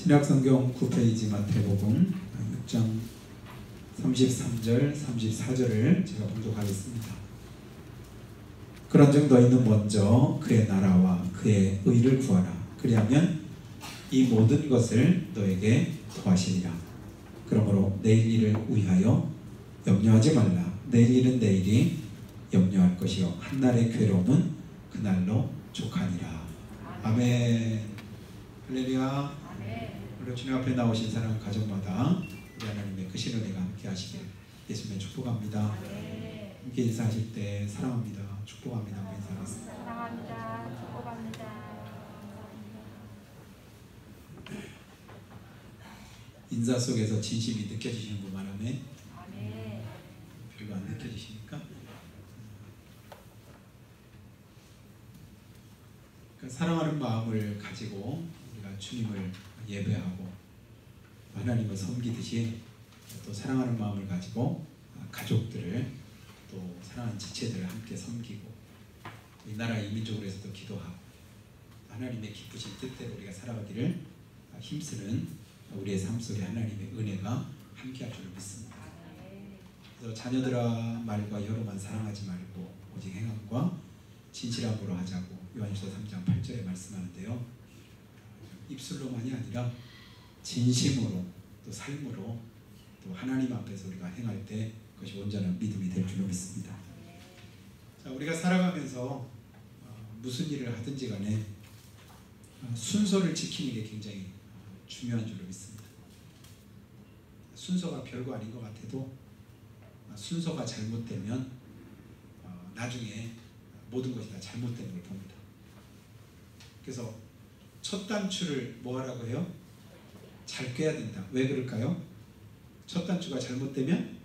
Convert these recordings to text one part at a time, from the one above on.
신약성경 9페이지 마태복음 6장 33절 34절을 제가 봉독하겠습니다. 그런즉 너희는 먼저 그의 나라와 그의 의를 구하라. 그리하면 이 모든 것을 너에게 더하시리라. 그러므로 내일 일을 위하여 염려하지 말라. 내일 일은 내일이 염려할 것이요 한날의 괴로움은 그날로 족하니라. 아멘. 할렐루야. 오늘 주님 앞에 나오신 사랑 가족마다 우리 하나님의 크신 은혜가 함께 하시길 예수님의 축복합니다. 함께 인사하실 때 사랑합니다, 축복합니다 하고 인사하겠습니다. 사랑합니다, 축복합니다. 인사 속에서 진심이 느껴지시는 분만 하면 아멘. 별로 안 느껴지십니까? 그러니까 사랑하는 마음을 가지고 우리가 주님을 예배하고 하나님을 섬기듯이 또 사랑하는 마음을 가지고 가족들을 또 사랑하는 지체들을 함께 섬기고 이 나라 이 민족을 위해서도 기도하고 하나님의 기쁘신 뜻대로 우리가 살아가기를 힘쓰는 우리의 삶 속에 하나님의 은혜가 함께할 줄 믿습니다. 그래서 자녀들아 말과 혀로만 사랑하지 말고 오직 행함과 진실함으로 하자고 요한일서 3장 8절에 말씀하는데요. 입술로만이 아니라 진심으로 또 삶으로 또 하나님 앞에서 우리가 행할 때 그것이 온전한 믿음이 될 줄로 믿습니다. 자, 우리가 살아가면서 무슨 일을 하든지 간에 순서를 지키는 게 굉장히 중요한 줄로 믿습니다. 순서가 별거 아닌 것 같아도 순서가 잘못되면 나중에 모든 것이 다 잘못된 걸 봅니다. 그래서 첫 단추를 뭐 하라고 해요? 잘 꿰야 된다. 왜 그럴까요? 첫 단추가 잘못되면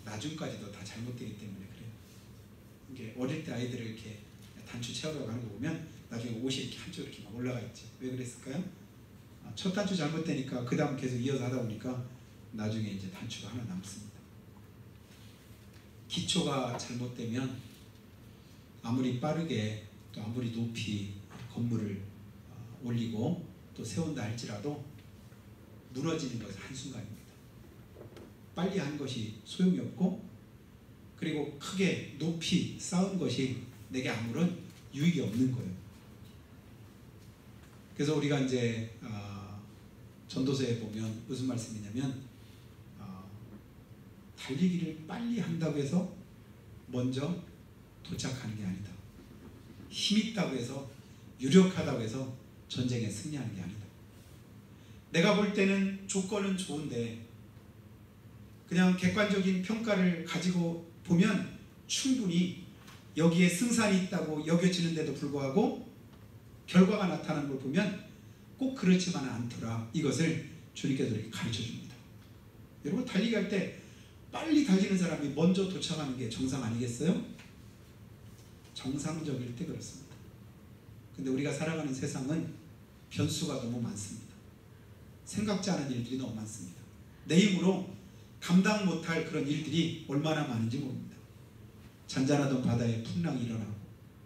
나중까지도 다 잘못되기 때문에 그래요. 이게 어릴 때 아이들을 이렇게 단추 채워가고 하는 거 보면 나중에 옷이 이렇게 한쪽 이렇게 막 올라가 있죠. 왜 그랬을까요? 첫 단추 잘못되니까 그 다음 계속 이어서 하다 보니까 나중에 이제 단추가 하나 남습니다. 기초가 잘못되면 아무리 빠르게 또 아무리 높이 건물을 올리고 또 세운다 할지라도 무너지는 것은 한순간입니다. 빨리 한 것이 소용이 없고 그리고 크게 높이 쌓은 것이 내게 아무런 유익이 없는 거예요. 그래서 우리가 이제 전도서에 보면 무슨 말씀이냐면 달리기를 빨리 한다고 해서 먼저 도착하는 게 아니다. 힘있다고 해서 유력하다고 해서 전쟁에 승리하는 게 아니다. 내가 볼 때는 조건은 좋은데 그냥 객관적인 평가를 가지고 보면 충분히 여기에 승산이 있다고 여겨지는데도 불구하고 결과가 나타나는 걸 보면 꼭 그렇지만은 않더라. 이것을 주님께서 이렇게 가르쳐 줍니다. 여러분 달리기 할 때 빨리 달리는 사람이 먼저 도착하는 게 정상 아니겠어요? 정상적일 때 그렇습니다. 근데 우리가 살아가는 세상은 변수가 너무 많습니다. 생각지 않은 일들이 너무 많습니다. 내 힘으로 감당 못할 그런 일들이 얼마나 많은지 모릅니다. 잔잔하던 바다에 풍랑이 일어나고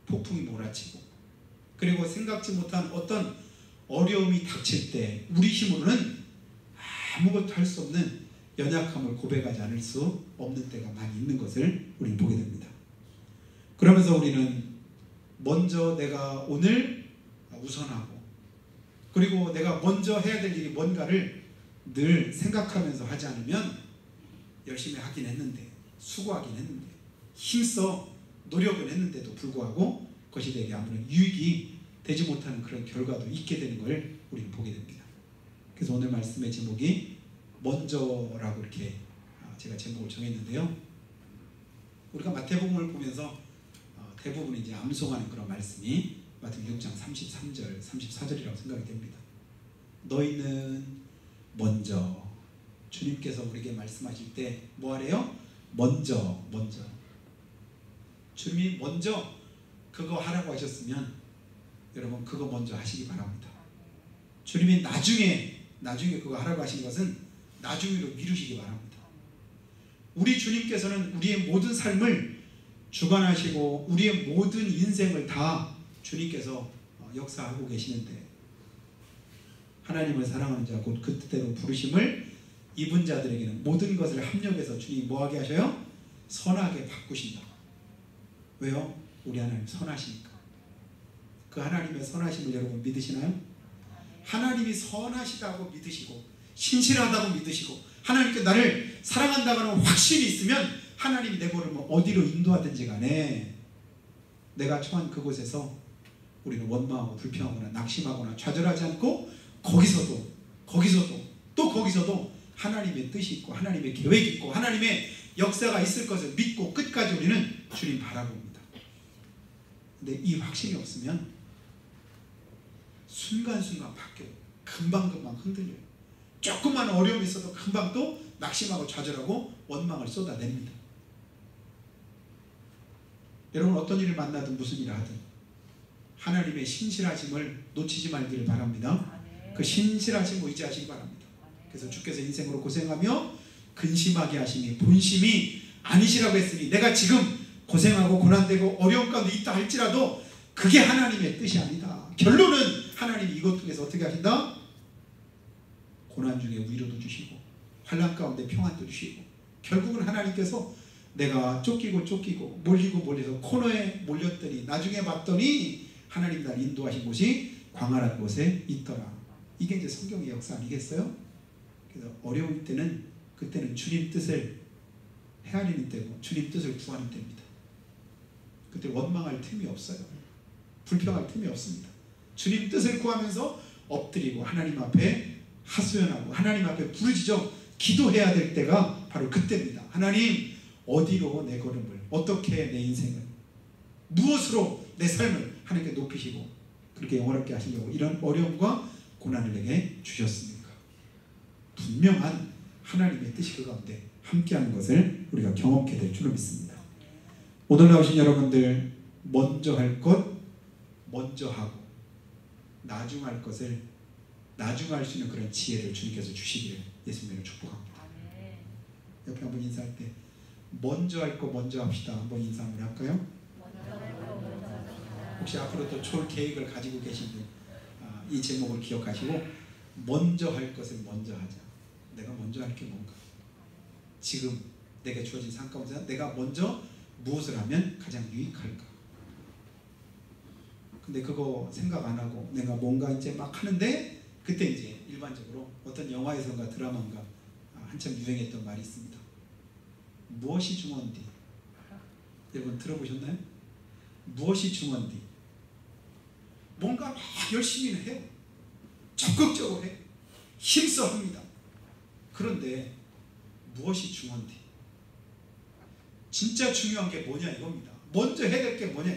폭풍이 몰아치고 그리고 생각지 못한 어떤 어려움이 닥칠 때 우리 힘으로는 아무것도 할 수 없는 연약함을 고백하지 않을 수 없는 때가 많이 있는 것을 우리는 보게 됩니다. 그러면서 우리는 먼저 내가 오늘 우선하고 그리고 내가 먼저 해야 될 일이 뭔가를 늘 생각하면서 하지 않으면 열심히 하긴 했는데 수고하긴 했는데 힘써 노력은 했는데도 불구하고 그것이 내게 아무런 유익이 되지 못하는 그런 결과도 있게 되는 걸 우리는 보게 됩니다. 그래서 오늘 말씀의 제목이 먼저라고 이렇게 제가 제목을 정했는데요. 우리가 마태복음을 보면서 대부분 이제 암송하는 그런 말씀이 마태복음 6장 33절, 34절이라고 생각이 됩니다. 너희는 먼저 주님께서 우리에게 말씀하실 때 뭐 하래요? 먼저 주님이 먼저 그거 하라고 하셨으면 여러분 그거 먼저 하시기 바랍니다. 주님이 나중에 그거 하라고 하신 것은 나중으로 미루시기 바랍니다. 우리 주님께서는 우리의 모든 삶을 주관하시고 우리의 모든 인생을 다 주님께서 역사하고 계시는데 하나님을 사랑하는 자 곧 그 뜻대로 부르심을 입은 자들에게는 모든 것을 합력해서 주님이 뭐하게 하셔요? 선하게 바꾸신다. 왜요? 우리 하나님 선하시니까. 그 하나님의 선하심을 여러분 믿으시나요? 하나님이 선하시다고 믿으시고 신실하다고 믿으시고 하나님께 나를 사랑한다고 하는 확신이 있으면 하나님이 내 걸음을 어디로 인도하든지 간에 내가 처한 그곳에서 우리는 원망하고 불평하거나 낙심하거나 좌절하지 않고 거기서도 또 거기서도 하나님의 뜻이 있고 하나님의 계획이 있고 하나님의 역사가 있을 것을 믿고 끝까지 우리는 주님 바라봅니다. 근데 이 확신이 없으면 순간순간 바뀌어요. 금방금방 흔들려요. 조금만 어려움이 있어도 금방 또 낙심하고 좌절하고 원망을 쏟아냅니다. 여러분 어떤 일을 만나든 무슨 일을 하든 하나님의 신실하심을 놓치지 말기를 바랍니다. 그 신실하심을 의지하시기 바랍니다. 그래서 주께서 인생으로 고생하며 근심하게 하시니 본심이 아니시라고 했으니 내가 지금 고생하고 고난되고 어려움 가운데 있다 할지라도 그게 하나님의 뜻이 아니다. 결론은 하나님이 이것 중에서 어떻게 하신다? 고난 중에 위로도 주시고 환난 가운데 평안도 주시고 결국은 하나님께서 내가 쫓기고 몰려서 코너에 몰렸더니 나중에 봤더니 하나님 날 인도하신 곳이 광활한 곳에 있더라. 이게 이제 성경의 역사 아니겠어요? 그래서 어려울 때는 그때는 주님 뜻을 헤아리는 때고 주님 뜻을 구하는 때입니다. 그때 원망할 틈이 없어요. 불평할 틈이 없습니다. 주님 뜻을 구하면서 엎드리고 하나님 앞에 하소연하고 하나님 앞에 부르짖어 기도해야 될 때가 바로 그때입니다. 하나님 어디로 내 걸음을 어떻게 내 인생을 무엇으로 내 삶을 하나님께 높이시고 그렇게 영원하게 하시려고 이런 어려움과 고난을 내게 주셨습니까? 분명한 하나님의 뜻이 그 가운데 함께하는 것을 우리가 경험하게 될 줄로 믿습니다. 오늘 나오신 여러분들 먼저 할 것 먼저 하고 나중 할 것을 나중 할 수 있는 그런 지혜를 주님께서 주시기를 예수님으로 축복합니다. 옆에 한번 인사할 때 먼저 할 거 먼저 합시다. 한번 인사 한번 할까요? 혹시 앞으로 또 좋을 계획을 가지고 계신 분 이 제목을 기억하시고 먼저 할 것을 먼저 하자. 내가 먼저 할 게 뭔가 지금 내게 주어진 삶 가운데 내가 먼저 무엇을 하면 가장 유익할까. 근데 그거 생각 안 하고 내가 뭔가 이제 막 하는데 그때 이제 일반적으로 어떤 영화에서인가 드라마인가 한참 유행했던 말이 있습니다. 무엇이 중요한디? 여러분 들어보셨나요? 무엇이 중요한디? 뭔가 막 열심히 해요. 적극적으로 해요. 힘써 합니다. 그런데 무엇이 중요한디? 진짜 중요한 게 뭐냐 이겁니다. 먼저 해야 될 게 뭐냐.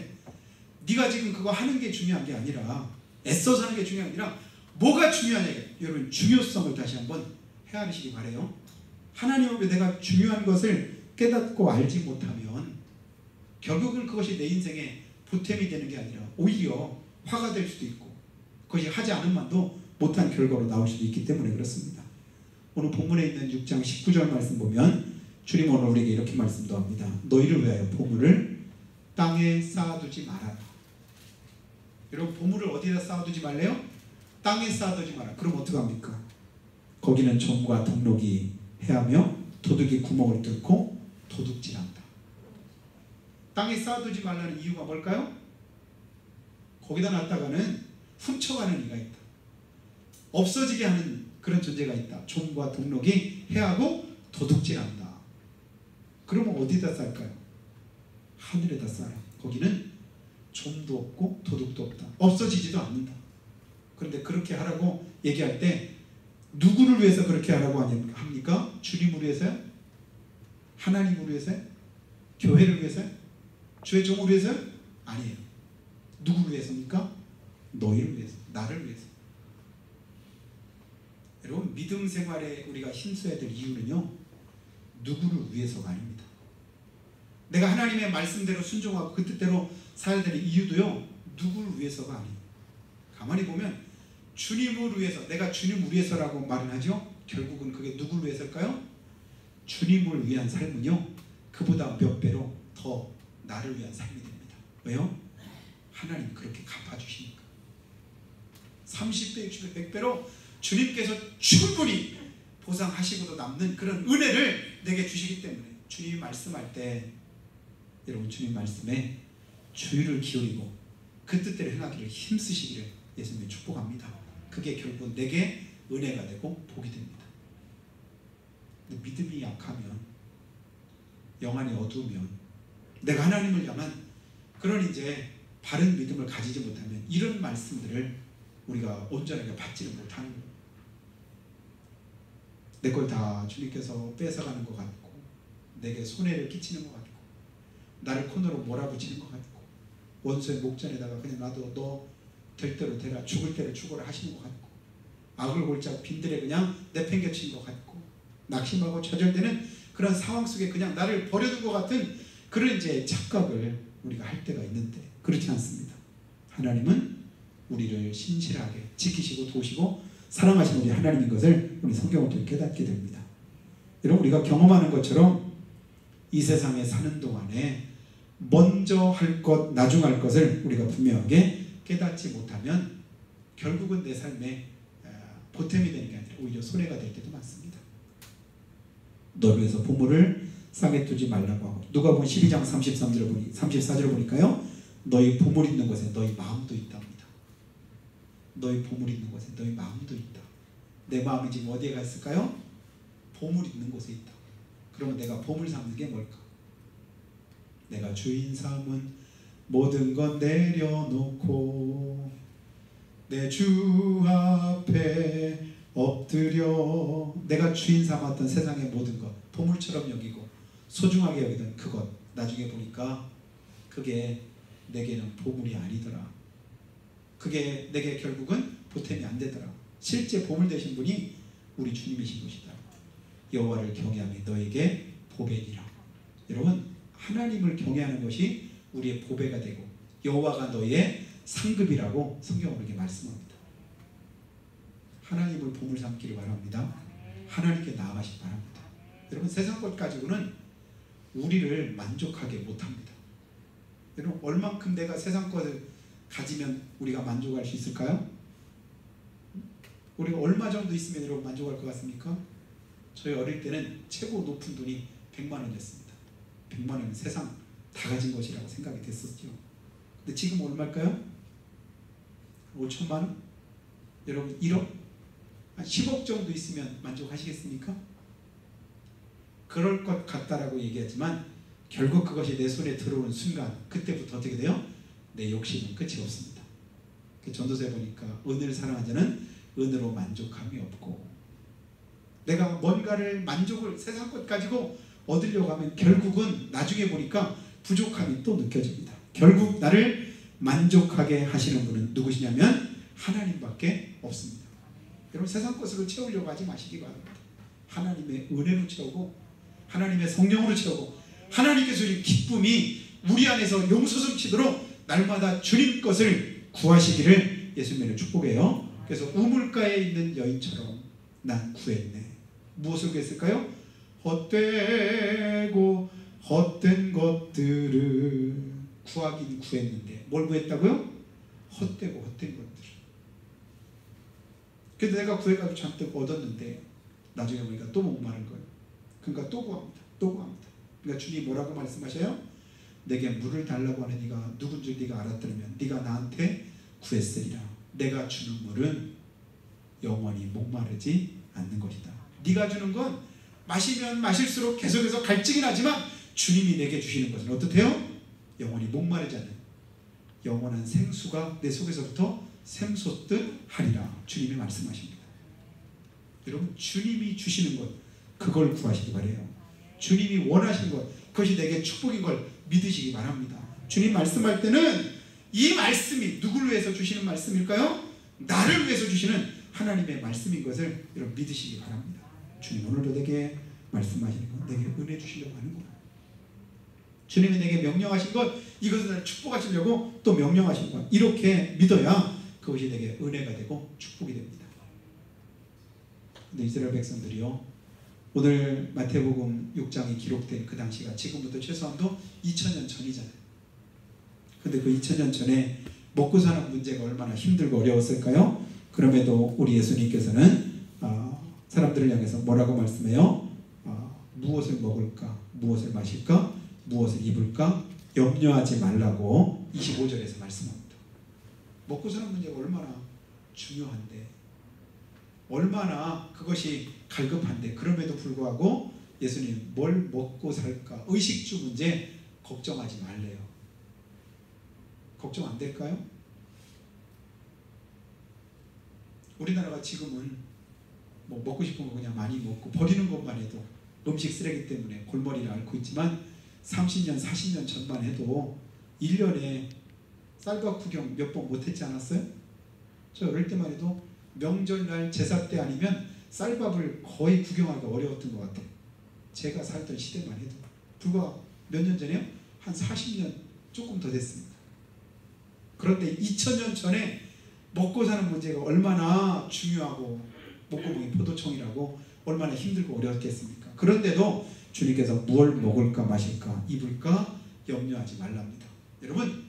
네가 지금 그거 하는 게 중요한 게 아니라 애써서 하는 게 중요한 게 아니라 뭐가 중요하냐. 여러분 중요성을 다시 한번 헤아리시기 바라요. 하나님 앞에 내가 중요한 것을 깨닫고 알지 못하면 결국은 그것이 내 인생에 보탬이 되는 게 아니라 오히려 화가 될 수도 있고 그것이 하지 않은 만도 못한 결과로 나올 수도 있기 때문에 그렇습니다. 오늘 본문에 있는 6장 19절 말씀 보면 주님 오늘 우리에게 이렇게 말씀도 합니다. 너희를 위하여 보물을 땅에 쌓아두지 말아라. 여러분 보물을 어디다 쌓아두지 말래요? 땅에 쌓아두지 마라. 그럼 어떡합니까? 거기는 좀과 동록이 해하며 도둑이 구멍을 뚫고 도둑질한다. 땅에 쌓아두지 말라는 이유가 뭘까요? 거기다 놨다가는 훔쳐가는 이가 있다. 없어지게 하는 그런 존재가 있다. 좀과 동록이 해하고 도둑질한다. 그러면 어디다 쌓을까요? 하늘에다 쌓아라. 거기는 좀도 없고 도둑도 없다. 없어지지도 않는다. 그런데 그렇게 하라고 얘기할 때 누구를 위해서 그렇게 하라고 합니까? 주님을 위해서요? 하나님을 위해서요? 교회를 위해서요? 주의 종을 위해서요? 아니에요. 누구를 위해서입니까? 너희를 위해서, 나를 위해서. 여러분 믿음 생활에 우리가 힘써야 될 이유는요 누구를 위해서가 아닙니다. 내가 하나님의 말씀대로 순종하고 그 뜻대로 살아야 되는 이유도요 누구를 위해서가 아니에요. 가만히 보면 주님을 위해서, 내가 주님을 위해서라고 말은 하죠. 결국은 그게 누구를 위해서일까요? 주님을 위한 삶은요 그보다 몇 배로 더 나를 위한 삶이 됩니다. 왜요? 하나님 그렇게 갚아주시니까. 30배, 60배, 100배로 주님께서 충분히 보상하시고도 남는 그런 은혜를 내게 주시기 때문에 주님이 말씀할 때 여러분 주님 말씀에 주의를 기울이고 그 뜻대로 행하기를 힘쓰시기를 예수님이 축복합니다. 그게 결국 내게 은혜가 되고 복이 됩니다. 근데 믿음이 약하면 영안이 어두우면 내가 하나님을 향한 그런 이제 바른 믿음을 가지지 못하면 이런 말씀들을 우리가 온전하게 받지를 못하는 거예요. 내 걸 다 주님께서 뺏어가는 것 같고 내게 손해를 끼치는 것 같고 나를 코너로 몰아붙이는 것 같고 원수의 목전에다가 그냥 놔도 너 될 대로 되라 죽을 대로 죽어라 하시는 것 같고 악을 골자 빈들에 그냥 내팽개친 것 같고 낙심하고 좌절되는 그런 상황 속에 그냥 나를 버려둔 것 같은 그런 이제 착각을 우리가 할 때가 있는데 그렇지 않습니다. 하나님은 우리를 신실하게 지키시고 도우시고 사랑하시는 우리 하나님인 것을 우리 성경을 통해 깨닫게 됩니다. 여러분 우리가 경험하는 것처럼 이 세상에 사는 동안에 먼저 할 것, 나중 할 것을 우리가 분명하게 깨닫지 못하면 결국은 내 삶에 보탬이 되는 게 아니라 오히려 손해가 될 때도 많습니다. 너를 위해서 보물을 싸게 두지 말라고 하고 누가복음 12장 34절을 보니까요. 너희 보물 있는 곳에 너희 마음도 있답니다. 너희 보물 있는 곳에 너희 마음도 있다. 내 마음이 지금 어디에 가 있을까요? 보물 있는 곳에 있다. 그러면 내가 보물 삼는 게 뭘까? 내가 주인 삼은 모든 것 내려놓고 내 주 앞에 엎드려 내가 주인 삼았던 세상의 모든 것 보물처럼 여기고 소중하게 여기던 그것 나중에 보니까 그게 내게는 보물이 아니더라. 그게 내게 결국은 보탬이 안 되더라. 실제 보물 되신 분이 우리 주님이신 것이다. 여호와를 경외함이 너에게 보배니라. 여러분 하나님을 경외하는 것이 우리의 보배가 되고 여호와가 너의 상급이라고 성경은 이렇게 말씀합니다. 하나님을 보물 삼기를 바랍니다. 하나님께 나아가시기 바랍니다. 여러분 세상 것 가지고는 우리를 만족하게 못합니다. 여러분 얼만큼 내가 세상 것을 가지면 우리가 만족할 수 있을까요? 우리가 얼마 정도 있으면 여러분 만족할 것 같습니까? 저희 어릴 때는 최고 높은 돈이 100만 원이었습니다. 100만 원은 세상 다 가진 것이라고 생각이 됐었죠. 근데 지금 얼마일까요? 5천만 원? 여러분 1억? 한 10억 정도 있으면 만족하시겠습니까? 그럴 것 같다라고 얘기하지만 결국 그것이 내 손에 들어오는 순간 그때부터 어떻게 돼요? 내 욕심은 끝이 없습니다. 전도서에 보니까 은혜를 사랑하는 자는 은혜로 만족함이 없고 내가 뭔가를 만족을 세상 것 가지고 얻으려고 하면 결국은 나중에 보니까 부족함이 또 느껴집니다. 결국 나를 만족하게 하시는 분은 누구시냐면 하나님밖에 없습니다. 여러분 세상 것으로 채우려고 하지 마시기 바랍니다. 하나님의 은혜로 채우고 하나님의 성령으로 채우고 하나님께서 주신 기쁨이 우리 안에서 용솟음치도록 날마다 주님 것을 구하시기를 예수님을 축복해요. 그래서 우물가에 있는 여인처럼 난 구했네. 무엇을 구했을까요? 헛되고 헛된 것들을 구하긴 구했는데 뭘 구했다고요? 헛되고 헛된 것들. 그래서 내가 구해가지고 잔뜩 얻었는데 나중에 보니까 또 목마른 거예요. 그러니까 또 구합니다. 또 구합니다. 그러니까 주님이 뭐라고 말씀하셔요? 내게 물을 달라고 하는 네가 누군 줄 네가 알았더라면 네가 나한테 구했으리라. 내가 주는 물은 영원히 목마르지 않는 것이다. 네가 주는 건 마시면 마실수록 계속해서 갈증이 나지만 주님이 내게 주시는 것은 어떻대요? 영원히 목마르지 않는 영원한 생수가 내 속에서부터 샘솟듯 하리라. 주님이 말씀하십니다. 여러분 주님이 주시는 것 그걸 구하시기 바래요. 주님이 원하시는 것 그것이 내게 축복인 걸 믿으시기 바랍니다. 주님 말씀할 때는 이 말씀이 누구를 위해서 주시는 말씀일까요? 나를 위해서 주시는 하나님의 말씀인 것을 여러분 믿으시기 바랍니다. 주님 오늘도 내게 말씀하시는 것 내게 은혜 주시려고 하는 것 주님이 내게 명령하신 것 이것을 나를 축복하시려고 또 명령하신 것 이렇게 믿어야 그것이 내게 은혜가 되고 축복이 됩니다. 근데 이스라엘 백성들이요 오늘 마태복음 6장이 기록된 그 당시가 지금부터 최소한도 2000년 전이잖아요. 근데 그 2000년 전에 먹고 사는 문제가 얼마나 힘들고 어려웠을까요? 그럼에도 우리 예수님께서는 사람들을 향해서 뭐라고 말씀해요? 무엇을 먹을까? 무엇을 마실까? 무엇을 입을까? 염려하지 말라고 25절에서 말씀합니다. 먹고 사는 문제가 얼마나 중요한데, 얼마나 그것이 갈급한데, 그럼에도 불구하고 예수님 뭘 먹고 살까? 의식주 문제 걱정하지 말래요. 걱정 안 될까요? 우리나라가 지금은 뭐 먹고 싶은 거 그냥 많이 먹고 버리는 것만 해도 음식 쓰레기 때문에 골머리를 앓고 있지만 30년, 40년 전만 해도 1년에 쌀밥 구경 몇 번 못했지 않았어요? 저 어릴 때만 해도 명절날 제사 때 아니면 쌀밥을 거의 구경하기가 어려웠던 것 같아요. 제가 살던 시대만 해도. 불과 몇 년 전에요? 한 40년 조금 더 됐습니다. 그런데 2000년 전에 먹고 사는 문제가 얼마나 중요하고 목구멍이 포도청이라고 얼마나 힘들고 어렵겠습니까? 그런데도 주님께서 무엇을 먹을까 마실까 입을까 염려하지 말랍니다. 여러분,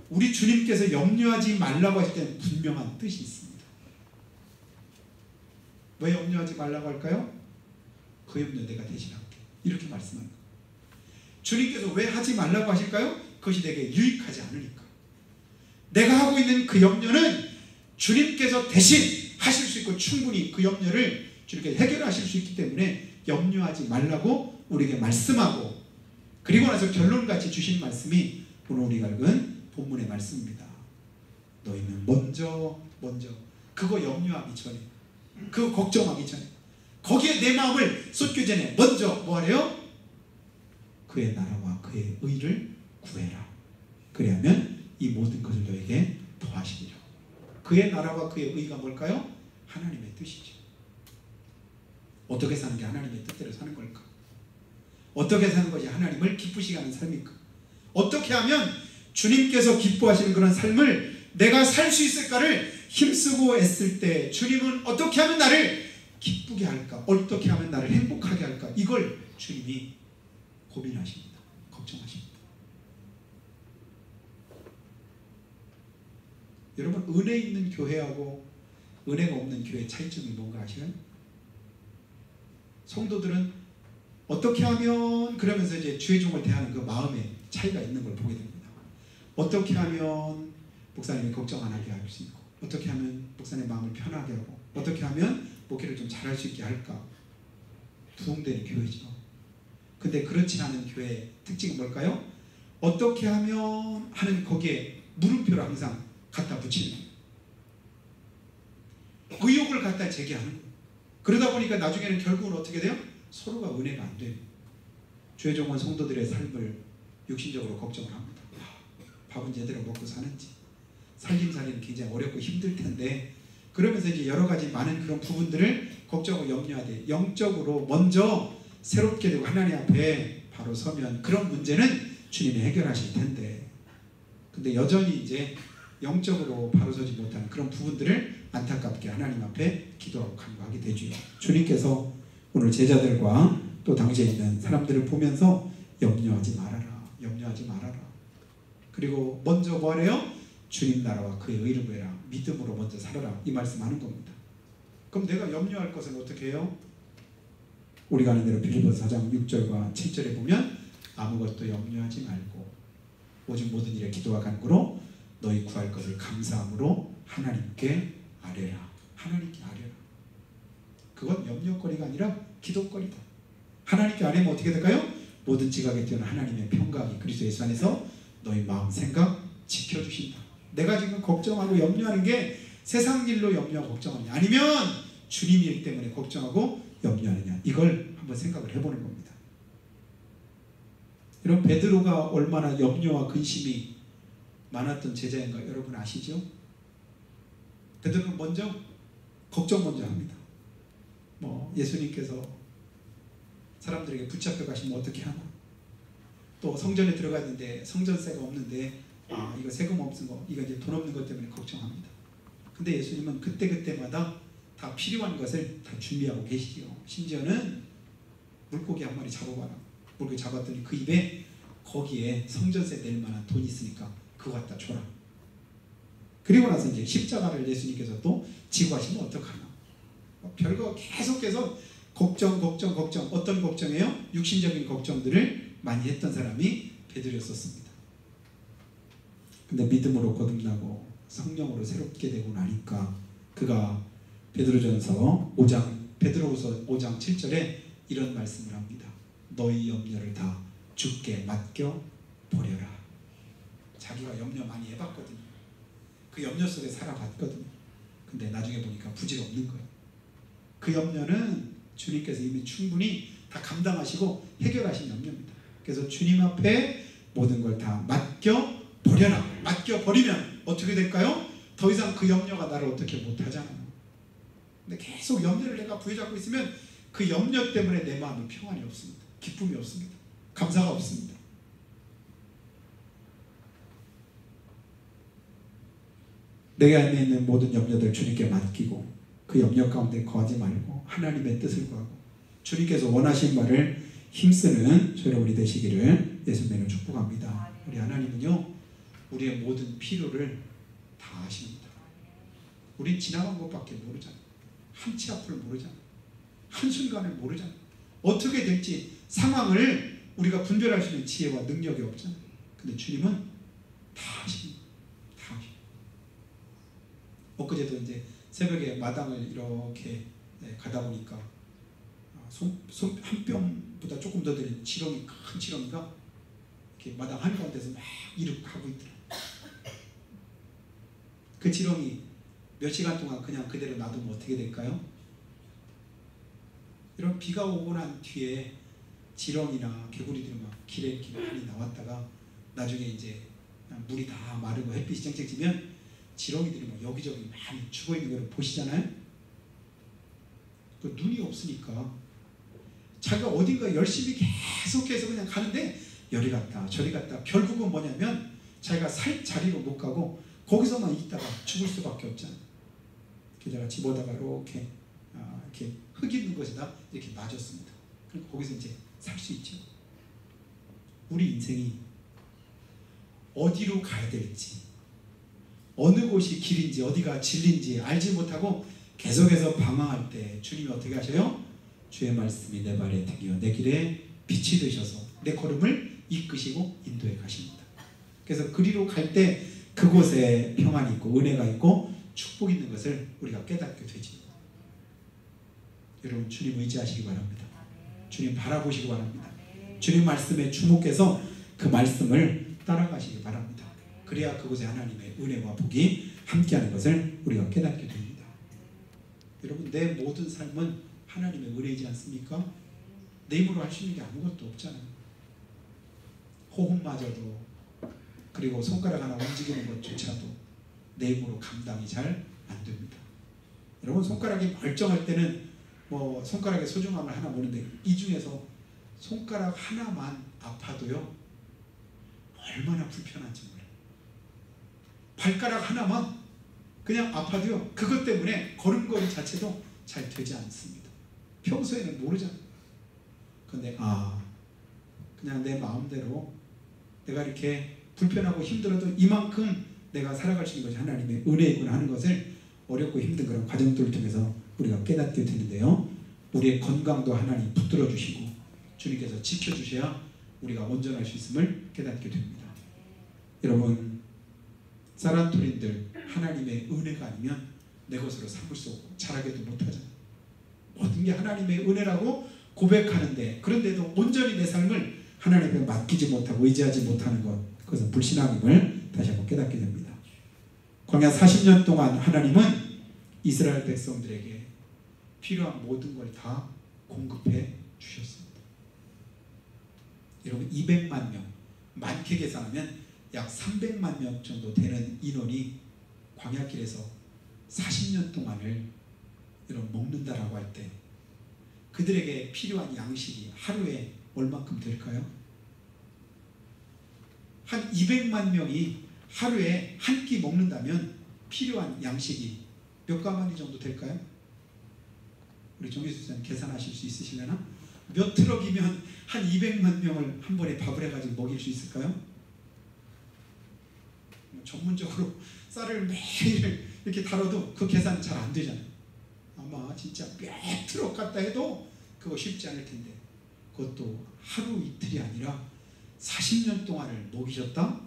우리 주님께서 염려하지 말라고 하실 때는 분명한 뜻이 있습니다. 왜 염려하지 말라고 할까요? 그 염려 내가 대신할게, 이렇게 말씀합니다. 주님께서 왜 하지 말라고 하실까요? 그것이 내게 유익하지 않으니까. 내가 하고 있는 그 염려는 주님께서 대신 하실 수 있고 충분히 그 염려를 주님께서 해결하실 수 있기 때문에 염려하지 말라고 우리에게 말씀하고, 그리고 나서 결론같이 주신 말씀이 오늘 우리가 읽은 본문의 말씀입니다. 너희는 먼저 그거 염려하기 전에, 그거 걱정하기 전에, 거기에 내 마음을 쏟기 전에 먼저 뭐하래요? 그의 나라와 그의 의를 구해라. 그래야면 이 모든 것을 너에게 더하시리라. 그의 나라와 그의 의가 뭘까요? 하나님의 뜻이죠. 어떻게 사는 게 하나님의 뜻대로 사는 걸까? 어떻게 사는 것이 하나님을 기쁘시게 하는 삶일까? 어떻게 하면 주님께서 기뻐하시는 그런 삶을 내가 살 수 있을까를 힘쓰고 애쓸 때 주님은 어떻게 하면 나를 기쁘게 할까? 어떻게 하면 나를 행복하게 할까? 이걸 주님이 고민하십니다. 걱정하십니다. 여러분, 은혜 있는 교회하고 은혜가 없는 교회의 차이점이 뭔가 아시나요? 성도들은 어떻게 하면, 그러면서 이제 주의 종을 대하는 그 마음에 차이가 있는 걸 보게 됩니다. 어떻게 하면 목사님이 걱정 안 하게 할 수 있고, 어떻게 하면 목사님의 마음을 편하게 하고, 어떻게 하면 목회를 좀 잘할 수 있게 할까? 부흥되는 교회죠. 근데 그렇지 않은 교회의 특징은 뭘까요? 어떻게 하면 하는 거기에 물음표를 항상 갖다 붙이는 거예요. 의욕을 갖다 제기하는 거예요. 그러다 보니까 나중에는 결국은 어떻게 돼요? 서로가 은혜가 안 돼요. 주의 종은 성도들의 삶을 육신적으로 걱정을 합니다. 밥은 제대로 먹고 사는지, 살림살이는 굉장히 어렵고 힘들 텐데, 그러면서 이제 여러 가지 많은 그런 부분들을 걱정하고 염려하되, 영적으로 먼저 새롭게 되고 하나님 앞에 바로 서면 그런 문제는 주님이 해결하실 텐데, 근데 여전히 이제 영적으로 바로 서지 못하는 그런 부분들을 안타깝게 하나님 앞에 기도하고 간구하게 되죠. 주님께서 오늘 제자들과 또 당시에 있는 사람들을 보면서 염려하지 말아라, 염려하지 말아라. 그리고 먼저 뭐하래요? 주님 나라와 그의 의를 구해라. 믿음으로 먼저 살아라. 이 말씀하는 겁니다. 그럼 내가 염려할 것은 어떻게 해요? 우리가 아는 대로 빌립보서 4장 6절과 7절에 보면 아무것도 염려하지 말고 오직 모든 일에 기도와 간구로 너희 구할 것을 감사함으로 하나님께 아뢰라. 하나님께 아뢰라. 그건 염려거리가 아니라 기도거리다. 하나님께 아뢰면 어떻게 될까요? 모든 지각에 뛰어난 하나님의 평강이 그리스도 예수 안에서 너희 마음 생각 지켜주신다. 내가 지금 걱정하고 염려하는 게 세상 일로 염려하고 걱정하느냐, 아니면 주님 일 때문에 걱정하고 염려하느냐, 이걸 한번 생각을 해보는 겁니다. 이런 베드로가 얼마나 염려와 근심이 많았던 제자인가 여러분 아시죠? 베드로는 먼저 걱정 먼저 합니다. 예수님께서 사람들에게 붙잡혀 가시면 어떻게 하나, 또 성전에 들어갔는데 성전세가 없는데 이거 세금 없는 거, 이거 이제 돈 없는 것 때문에 걱정합니다. 근데 예수님은 그때마다 다 필요한 것을 다 준비하고 계시지요. 심지어는 물고기 한 마리 잡아봐라. 물고기 잡았더니 그 입에 거기에 성전세 낼 만한 돈이 있으니까 그거 갖다 줘라. 그리고 나서 이제 십자가를 예수님께서 또 지고 하시면 어떡하나. 별거 계속해서 걱정. 어떤 걱정이에요? 육신적인 걱정들을 많이 했던 사람이 베드로였었습니다. 근데 믿음으로 거듭나고 성령으로 새롭게 되고 나니까 그가 베드로전서 5장 7절에 이런 말씀을 합니다. 너희 염려를 다 주께 맡겨 버려라. 자기가 염려 많이 해봤거든요. 그 염려 속에 살아봤거든요. 근데 나중에 보니까 부질없는 거예요. 그 염려는 주님께서 이미 충분히 다 감당하시고 해결하신 염려입니다. 그래서 주님 앞에 모든 걸 다 맡겨 버려라. 맡겨 버리면 어떻게 될까요? 더 이상 그 염려가 나를 어떻게 못하잖아요. 근데 계속 염려를 내가 부여잡고 있으면 그 염려 때문에 내 마음에 평안이 없습니다. 기쁨이 없습니다. 감사가 없습니다. 내 안에 있는 모든 염려들 주님께 맡기고 그 염려 가운데 거하지 말고 하나님의 뜻을 구하고 주님께서 원하신 바를 힘쓰는 저 여러분이 되시기를 예수님으로 축복합니다. 우리 하나님은요, 우리의 모든 필요를 다 아십니다. 우린 지나간 것밖에 모르잖아요. 한치 앞을 모르잖아요. 한순간을 모르잖아요. 어떻게 될지 상황을 우리가 분별할 수 있는 지혜와 능력이 없잖아요. 근데 주님은 다 아십니다. 다 아십니다. 엊그제도 이제 새벽에 마당을 이렇게 가다 보니까 한 뼘보다 조금 더 되는 지렁이, 큰 지렁이가 이렇게 마당 한가운데서 막 이륙하고 있더라고요. 그 지렁이 몇 시간 동안 그냥 그대로 놔두면 어떻게 될까요? 이런 비가 오고 난 뒤에 지렁이나 개구리들이 막 길에 이렇게 많이 나왔다가 나중에 이제 물이 다 마르고 햇빛이 쨍쨍 지면 지렁이들이 막 여기저기 많이 죽어있는 걸 보시잖아요. 그 눈이 없으니까 자기가 어딘가 열심히 계속해서 그냥 가는데 여리 갔다 저리 갔다 결국은 뭐냐면 자기가 살 자리로 못 가고 거기서만 있다가 죽을 수밖에 없잖아요. 게다가 집어다가 이렇게 흙 있는 것에다 이렇게 놔줬습니다. 그러니까 거기서 이제 살 수 있죠. 우리 인생이 어디로 가야 될지, 어느 곳이 길인지, 어디가 진리인지 알지 못하고 계속해서 방황할 때 주님이 어떻게 하셔요? 주의 말씀이 내 발에 등이어 내 길에 빛이 되셔서 내 걸음을 이끄시고 인도해 가십니다. 그래서 그리로 갈 때 그곳에 평안이 있고 은혜가 있고 축복이 있는 것을 우리가 깨닫게 되지. 여러분 주님 의지하시기 바랍니다. 주님 바라보시기 바랍니다. 주님 말씀에 주목해서 그 말씀을 따라가시기 바랍니다. 그래야 그곳에 하나님의 은혜와 복이 함께하는 것을 우리가 깨닫게 됩니다. 여러분 내 모든 삶은 하나님의 은혜이지 않습니까? 내 힘으로 할 수 있는 게 아무것도 없잖아요. 호흡마저도 그리고 손가락 하나 움직이는 것조차도 내 힘으로 감당이 잘 안 됩니다. 여러분 손가락이 멀쩡할 때는 뭐 손가락의 소중함을 하나 모르는데 이 중에서 손가락 하나만 아파도요 얼마나 불편한지 몰라요. 발가락 하나만 그냥 아파도요 그것 때문에 걸음걸이 자체도 잘 되지 않습니다. 평소에는 모르잖아요. 근데 그냥 내 마음대로 내가 이렇게 불편하고 힘들어도 이만큼 내가 살아갈 수 있는 것이 하나님의 은혜이구나 하는 것을 어렵고 힘든 그런 과정들을 통해서 우리가 깨닫게 되는데요. 우리의 건강도 하나님 붙들어 주시고 주님께서 지켜주셔야 우리가 온전할 수 있음을 깨닫게 됩니다. 여러분 사란토린들 하나님의 은혜가 아니면 내 것으로 삼을 수 없고 자라게도 못하잖아요. 모든 게 하나님의 은혜라고 고백하는데 그런데도 온전히 내 삶을 하나님께 맡기지 못하고 의지하지 못하는 것, 그것은 불신앙임을 다시 한번 깨닫게 됩니다. 광야 40년 동안 하나님은 이스라엘 백성들에게 필요한 모든 걸 다 공급해 주셨습니다. 여러분 200만 명, 많게 계산하면 약 300만 명 정도 되는 인원이 광야길에서 40년 동안을 여러분 먹는다라고 할 때 그들에게 필요한 양식이 하루에 얼마큼 될까요? 한 200만 명이 하루에 한 끼 먹는다면 필요한 양식이 몇 가마니 정도 될까요? 우리 정기수 선생님 계산하실 수 있으시려나? 몇 트럭이면 한 200만 명을 한 번에 밥을 해가지고 먹일 수 있을까요? 전문적으로 쌀을 매일 이렇게 다뤄도 그 계산은 잘 안 되잖아요. 아마 진짜 몇 트럭 갔다 해도 그거 쉽지 않을 텐데 그것도 하루 이틀이 아니라 40년 동안을 먹이셨다?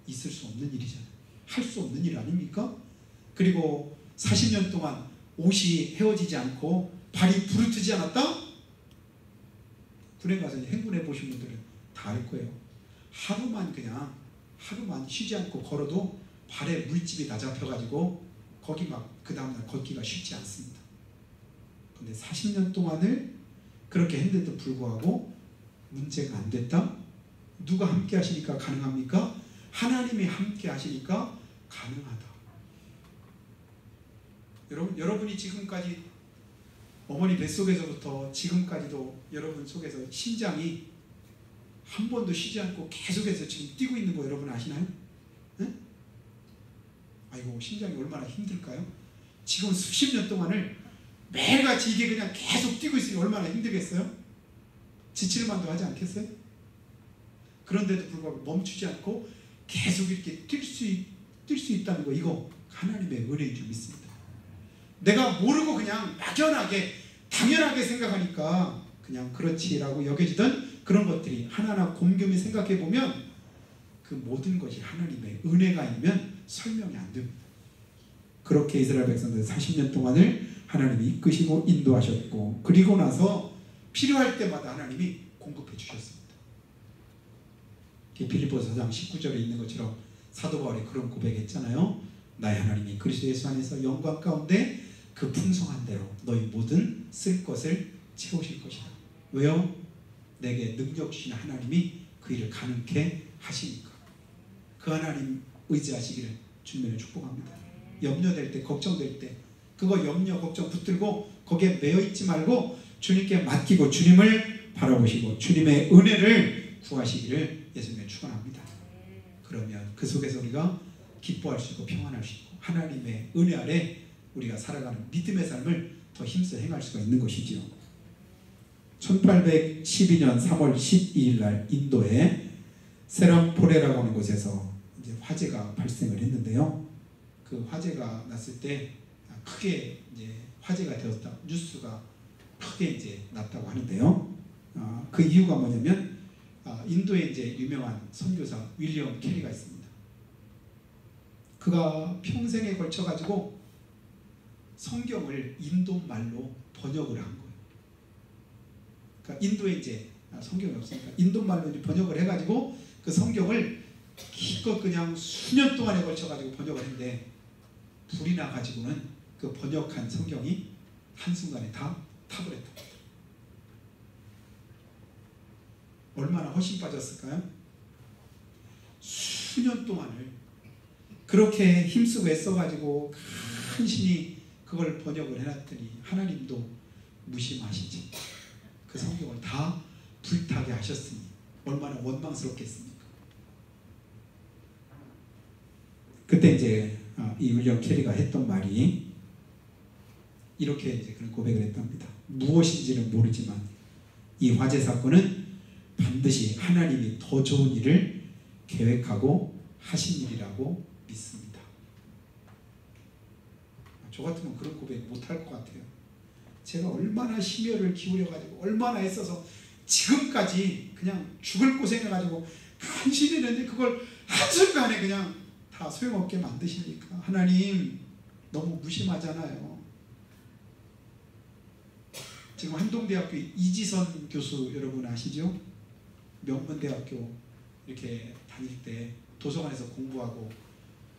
있을 수 없는 일이잖아요. 할 수 없는 일 아닙니까? 그리고 40년 동안 옷이 헤어지지 않고 발이 부르트지 않았다? 군에 가서 행군해 보신 분들은 다 알 거예요. 하루만 쉬지 않고 걸어도 발에 물집이 다 잡혀가지고 거기 막 그 다음날 걷기가 쉽지 않습니다. 근데 40년 동안을 그렇게 했는데도 불구하고 문제가 안 됐다? 누가 함께 하시니까 가능합니까? 하나님이 함께 하시니까 가능하다. 여러분이 지금까지 어머니 뱃속에서부터 지금까지도 여러분 속에서 심장이 한 번도 쉬지 않고 계속해서 지금 뛰고 있는 거 여러분 아시나요? 네? 아이고 심장이 얼마나 힘들까요? 지금 수십 년 동안을 매일같이 이게 그냥 계속 뛰고 있으니 얼마나 힘들겠어요? 지칠만도 하지 않겠어요? 그런데도 불구하고 멈추지 않고 계속 이렇게 뛸 수 있다는 거, 이거 하나님의 은혜인 줄 믿습니다. 내가 모르고 그냥 막연하게 당연하게 생각하니까 그냥 그렇지라고 여겨지던 그런 것들이 하나하나 곰곰이 생각해 보면 그 모든 것이 하나님의 은혜가 아니면 설명이 안 됩니다. 그렇게 이스라엘 백성들 40년 동안을 하나님이 이끄시고 인도하셨고, 그리고 나서 필요할 때마다 하나님이 공급해 주셨습니다. 빌립보서 4장 19절에 있는 것처럼 사도 바울이 그런 고백했잖아요. 나의 하나님이 그리스도 예수 안에서 영광 가운데 그 풍성한 대로 너희 모든 쓸 것을 채우실 것이다. 왜요? 내게 능력 주신 하나님이 그 일을 가능케 하시니까. 그 하나님 의지하시기를 주님을 축복합니다. 염려될 때, 걱정될 때 그거 염려, 걱정 붙들고 거기에 매여있지 말고 주님께 맡기고 주님을 바라보시고 주님의 은혜를 구하시기를 예수님의 축원합니다. 그러면 그 속에서 우리가 기뻐할 수 있고 평안할 수 있고 하나님의 은혜 아래 우리가 살아가는 믿음의 삶을 더 힘써 행할 수가 있는 것이지요. 1812년 3월 12일 날 인도의 세람포레라고 하는 곳에서 이제 화재가 발생을 했는데요. 그 화재가 났을 때 크게 이제 화재가 되었다, 뉴스가 크게 이제 났다고 하는데요. 그 이유가 뭐냐면 인도에 이제 유명한 선교사 윌리엄 캐리가 있습니다. 그가 평생에 걸쳐 가지고 성경을 인도 말로 번역을 한 거예요. 그러니까 인도에 이제 성경이 없으니까 인도 말로 이제 번역을 해가지고 그 성경을 기껏 그냥 수년 동안에 걸쳐 가지고 번역을 했는데 불이 나 가지고는 그 번역한 성경이 한순간에 다 타버렸다. 얼마나 훨씬 빠졌을까요? 수년 동안을 그렇게 힘쓰고 애써가지고 간신히 그걸 번역을 해놨더니 하나님도 무심하시지. 그 성경을 다 불타게 하셨으니 얼마나 원망스럽겠습니까? 그때 이제 이 윌리엄 캐리가 했던 말이 이렇게 이제 그런 고백을 했답니다. 무엇인지는 모르지만 이 화재 사건은 반드시 하나님이 더 좋은 일을 계획하고 하신 일이라고 믿습니다. 저 같으면 그런 고백 못할 것 같아요. 제가 얼마나 심혈을 기울여가지고 얼마나 애써서 지금까지 그냥 죽을 고생해가지고 간신히 했는데 그걸 한순간에 그냥 다 소용없게 만드시니까 하나님 너무 무심하잖아요. 지금 한동대학교 이지선 교수 여러분 아시죠? 명문대학교 이렇게 다닐 때 도서관에서 공부하고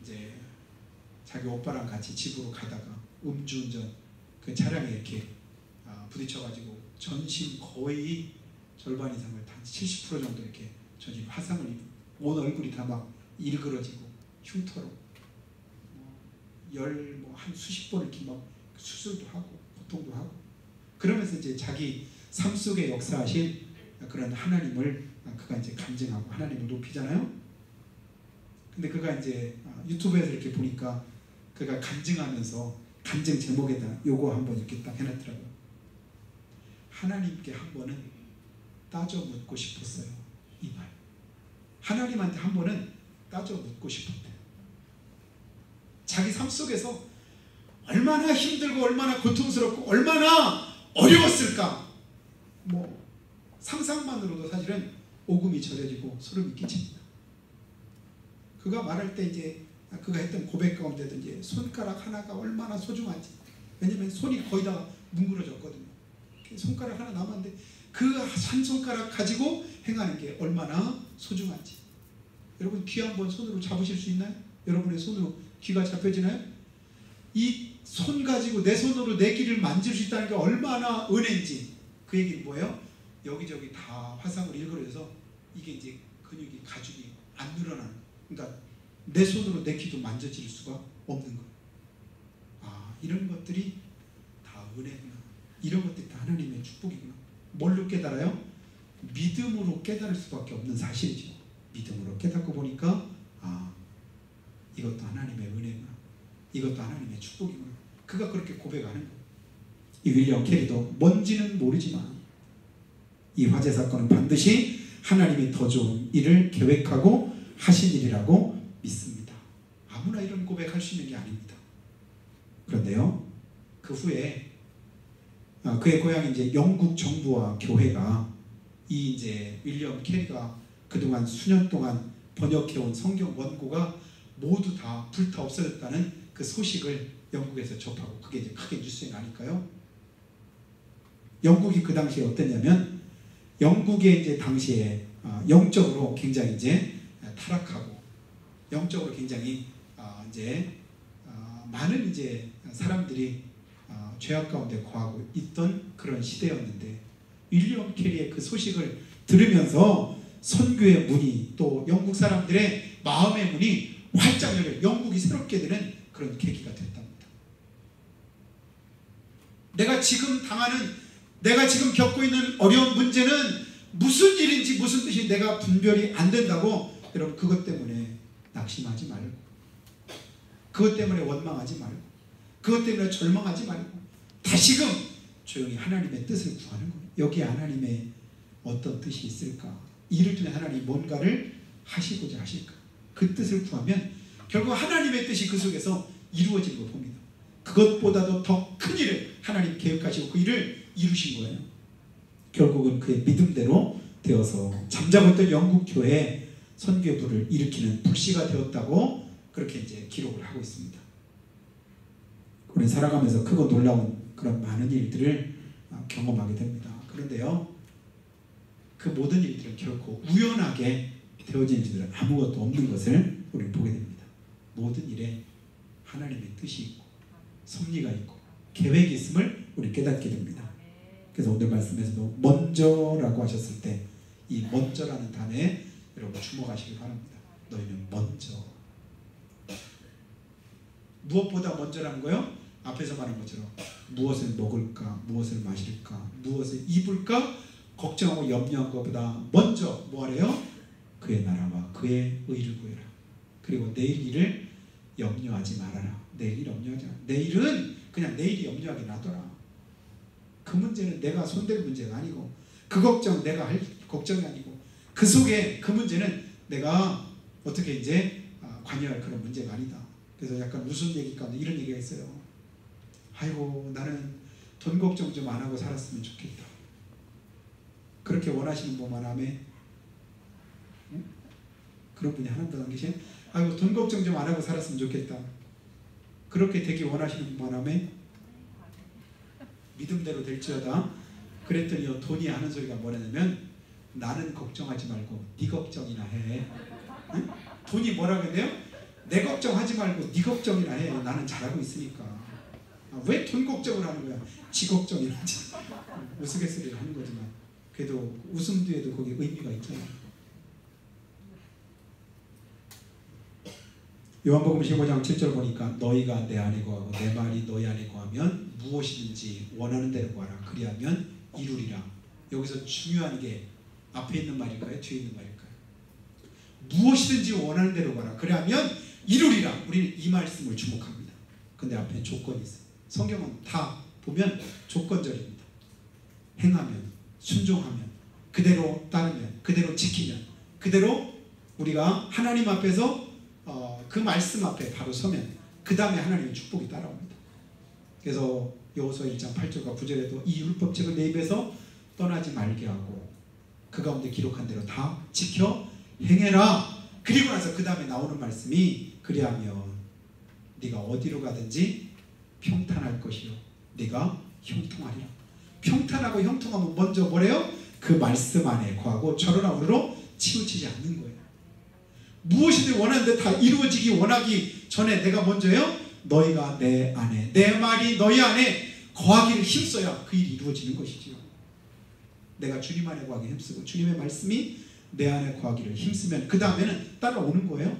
이제 자기 오빠랑 같이 집으로 가다가 음주운전 그 차량에 이렇게 부딪혀가지고 전신 거의 절반 이상을 한 70% 정도 이렇게 전신 화상을 입고 온 얼굴이 다 막 일그러지고 흉터로 한 수십 번 이렇게 막 수술도 하고 고통도 하고 그러면서 이제 자기 삶 속에 역사하신 그런 하나님을 그가 이제 간증하고 하나님을 높이잖아요. 근데 그가 이제 유튜브에서 이렇게 보니까 그가 간증하면서 간증 제목에다 요거 한번 이렇게 딱 해놨더라고요. 하나님께 한 번은 따져 묻고 싶었어요. 이 말. 하나님한테 한 번은 따져 묻고 싶었대요. 자기 삶 속에서 얼마나 힘들고 얼마나 고통스럽고 얼마나 어려웠을까. 뭐 상상만으로도 사실은 오금이 저려지고 소름이 끼칩니다. 그가 말할 때 이제 그가 했던 고백 가운데도 이제 손가락 하나가 얼마나 소중한지. 왜냐면 손이 거의 다 뭉그러졌거든요. 손가락 하나 남았는데 그 한 손가락 가지고 행하는 게 얼마나 소중한지. 여러분 귀 한번 손으로 잡으실 수 있나요? 여러분의 손으로 귀가 잡혀지나요? 이 손 가지고 내 손으로 내 귀를 만질 수 있다는 게 얼마나 은혜인지. 그 얘기는 뭐예요? 여기저기 다 화상으로 일그러져서 이게 이제 근육이 가죽이 안 늘어나는. 그러니까 내 손으로 내 귀도 만져질 수가 없는 거예요. 아, 이런 것들이 다 은혜구나. 이런 것들이 다 하나님의 축복이구나. 뭘로 깨달아요? 믿음으로 깨달을 수밖에 없는 사실이죠. 믿음으로 깨닫고 보니까 아, 이것도 하나님의 은혜구나. 이것도 하나님의 축복이구나. 그가 그렇게 고백하는 거예요. 이 윌리엄 캐리도 뭔지는 모르지만 이 화재 사건은 반드시 하나님이 더 좋은 일을 계획하고 하신 일이라고 믿습니다. 아무나 이런 고백할 수 있는 게 아닙니다. 그런데요, 그 후에 그의 고향이 이제 영국 정부와 교회가 이 이제 윌리엄 캐리가 그동안 수년 동안 번역해온 성경 원고가 모두 다 불타 없어졌다는 그 소식을 영국에서 접하고 그게 이제 크게 뉴스에 나니까요. 영국이 그 당시에 어땠냐면 영국의 이제 당시에 영적으로 굉장히 이제 타락하고 영적으로 굉장히 이제 많은 이제 사람들이 죄악 가운데 거하고 있던 그런 시대였는데 윌리엄 캐리의 그 소식을 들으면서 선교의 문이 또 영국 사람들의 마음의 문이 활짝 열려 영국이 새롭게 되는 그런 계기가 됐답니다. 내가 지금 겪고 있는 어려운 문제는 무슨 일인지 무슨 뜻이 내가 분별이 안 된다고. 여러분 그것 때문에 낙심하지 말고, 그것 때문에 원망하지 말고, 그것 때문에 절망하지 말고 다시금 조용히 하나님의 뜻을 구하는 거예요. 여기에 하나님의 어떤 뜻이 있을까? 이를 통해 하나님이 뭔가를 하시고자 하실까? 그 뜻을 구하면 결국 하나님의 뜻이 그 속에서 이루어지는 걸 봅니다. 그것보다도 더 큰 일을 하나님 계획하시고 그 일을 이루신 거예요. 결국은 그의 믿음대로 되어서 잠자고 있던 영국 교회에 선교의 불을 일으키는 불씨가 되었다고 그렇게 이제 기록을 하고 있습니다. 우리 살아가면서 크고 놀라운 그런 많은 일들을 경험하게 됩니다. 그런데요, 그 모든 일들은 결코 우연하게 되어진 일들은 아무것도 없는 것을 우리는 보게 됩니다. 모든 일에 하나님의 뜻이 있고 섭리가 있고 계획이 있음을 우리 깨닫게 됩니다. 그래서 오늘 말씀에서도 먼저라고 하셨을 때 이 먼저라는 단어에 여러분 주목하시기 바랍니다. 너희는 먼저. 무엇보다 먼저라는 거요? 앞에서 말한 것처럼 무엇을 먹을까, 무엇을 마실까, 무엇을 입을까 걱정하고 염려한 것보다 먼저 뭐하래요? 그의 나라와 그의 의를 구해라. 그리고 내일 일을 염려하지 말아라. 내일 염려하지 말아라. 내일은 그냥 내일이 염려하게 놔둬라. 그 문제는 내가 손댈 문제가 아니고 그 걱정 내가 할 걱정이 아니고 그 속에 그 문제는 내가 어떻게 이제 관여할 그런 문제가 아니다. 그래서 약간 무슨 얘기 가운데 이런 얘기가 있어요. 아이고 나는 돈 걱정 좀 안 하고 살았으면 좋겠다. 그렇게 원하시는 분만 하면 응? 그런 분이 하나도 안 계세요? 아이고 돈 걱정 좀 안 하고 살았으면 좋겠다. 그렇게 되기 원하시는 분만 하면 믿음대로 될지어다. 그랬더니 돈이 하는 소리가 뭐냐면 나는 걱정하지 말고 네 걱정이나 해. 응? 돈이 뭐라 그래요? 내 걱정하지 말고 네 걱정이나 해. 나는 잘하고 있으니까. 왜 돈 걱정을 하는 거야? 지 걱정이라지. 우스갯소리를 하는 거지만 그래도 웃음 뒤에도 거기 의미가 있잖아요. 요한복음 15장 7절 보니까 너희가 내 안에 거하고 내 말이 너희 안에 거하면 무엇이든지 원하는 대로 구하라. 그리하면 이루리라. 여기서 중요한 게 앞에 있는 말일까요? 뒤에 있는 말일까요? 무엇이든지 원하는 대로 구하라. 그리하면 이루리라. 우리는 이 말씀을 주목합니다. 근데 앞에 조건이 있어요. 성경은 다 보면 조건절입니다. 행하면, 순종하면, 그대로 따르면, 그대로 지키면, 그대로 우리가 하나님 앞에서 그 말씀 앞에 바로 서면 그 다음에 하나님의 축복이 따라옵니다. 그래서 여호수아 1장 8절과 9절에도 이 율법책을 내 입에서 떠나지 말게 하고 그 가운데 기록한 대로 다 지켜 행해라. 그리고 나서 그 다음에 나오는 말씀이 그리하면 네가 어디로 가든지 평탄할 것이요 네가 형통하리라. 평탄하고 형통하면 먼저 뭐래요? 그 말씀 안에 거하고 저러나 우리로 치우치지 않는 거예요. 무엇이든 원하는데 다 이루어지기 원하기 전에 내가 먼저요? 너희가 내 안에 내 말이 너희 안에 거하기를 힘써야 그 일이 이루어지는 것이지요. 내가 주님 안에 거하기 힘쓰고 주님의 말씀이 내 안에 거하기를 힘쓰면 그 다음에는 따라오는 거예요.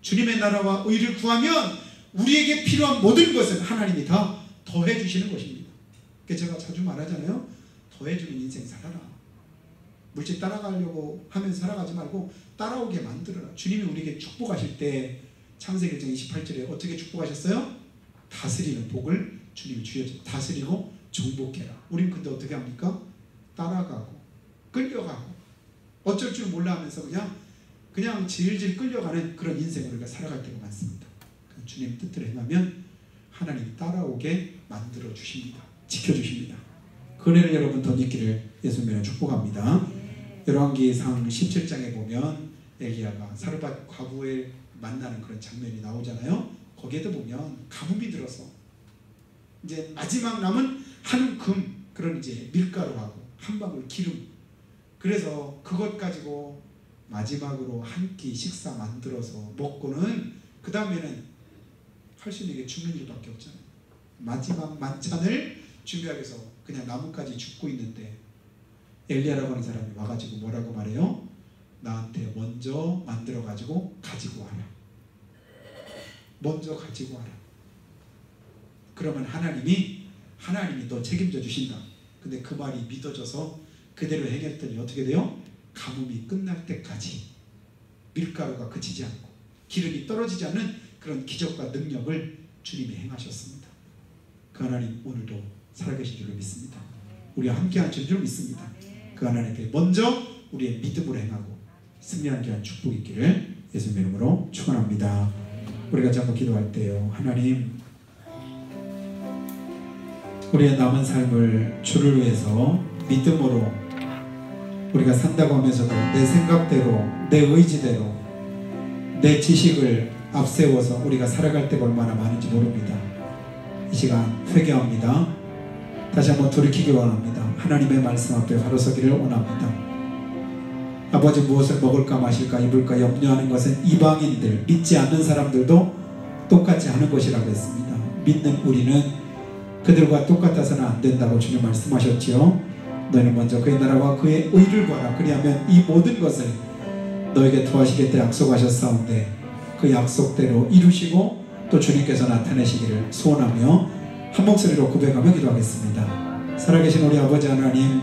주님의 나라와 의를 구하면 우리에게 필요한 모든 것은 하나님이 다 더해 주시는 것입니다. 그래서 제가 자주 말하잖아요. 더해주는 인생 살아라. 물질 따라가려고 하면 살아가지 말고 따라오게 만들어라. 주님이 우리에게 축복하실 때 창세기 1장 28절에 어떻게 축복하셨어요? 다스리는 복을 주님이 주셔서 다스리고 정복해라. 우린 근데 어떻게 합니까? 따라가고 끌려가고 어쩔 줄 몰라 하면서 그냥 질질 끌려가는 그런 인생을 우리가 살아갈 때가 많습니다. 주님 뜻대로 행하면 하나님이 따라오게 만들어 주십니다. 지켜주십니다. 그 은혜를 여러분 덧입기를 예수님으로 축복합니다. 열왕기상 17장에 보면 엘리야가 사르밧 과부에 만나는 그런 장면이 나오잖아요. 거기에도 보면 가뭄이 들어서 이제 마지막 남은 한 금 그런 이제 밀가루하고 한 방울 기름, 그래서 그것 가지고 마지막으로 한 끼 식사 만들어서 먹고는 그 다음에는 할 수 있는 게 죽는 일밖에 없잖아요. 마지막 만찬을 준비하기 위해서 그냥 나뭇가지 죽고 있는데 엘리야라고 하는 사람이 와가지고 뭐라고 말해요? 나한테 먼저 만들어가지고 가지고 와라. 먼저 가지고 와라. 그러면 하나님이 너 책임져 주신다. 근데 그 말이 믿어져서 그대로 행했더니 어떻게 돼요? 가뭄이 끝날 때까지 밀가루가 그치지 않고 기름이 떨어지지 않는 그런 기적과 능력을 주님이 행하셨습니다. 그 하나님 오늘도 살아계신 줄로 믿습니다. 우리와 함께한 줄로 믿습니다. 그 하나님께 먼저 우리의 믿음으로 행하고 승리하는 귀한 축복이 있기를 예수님의 이름으로 축원합니다. 우리가 자꾸 기도할 때요, 하나님 우리의 남은 삶을 주를 위해서 믿음으로 우리가 산다고 하면서도 내 생각대로 내 의지대로 내 지식을 앞세워서 우리가 살아갈 때가 얼마나 많은지 모릅니다. 이 시간 회개합니다. 다시 한번 돌이키기 원합니다. 하나님의 말씀 앞에 바로 서기를 원합니다. 아버지, 무엇을 먹을까 마실까 입을까 염려하는 것은 이방인들, 믿지 않는 사람들도 똑같이 하는 것이라고 했습니다. 믿는 우리는 그들과 똑같아서는 안 된다고 주님 말씀하셨지요. 너희는 먼저 그의 나라와 그의 의를 구하라. 그리하면 이 모든 것을 너에게 도와주시겠다 약속하셨사온데 그 약속대로 이루시고 또 주님께서 나타내시기를 소원하며 한 목소리로 고백하며 기도하겠습니다. 살아계신 우리 아버지 하나님,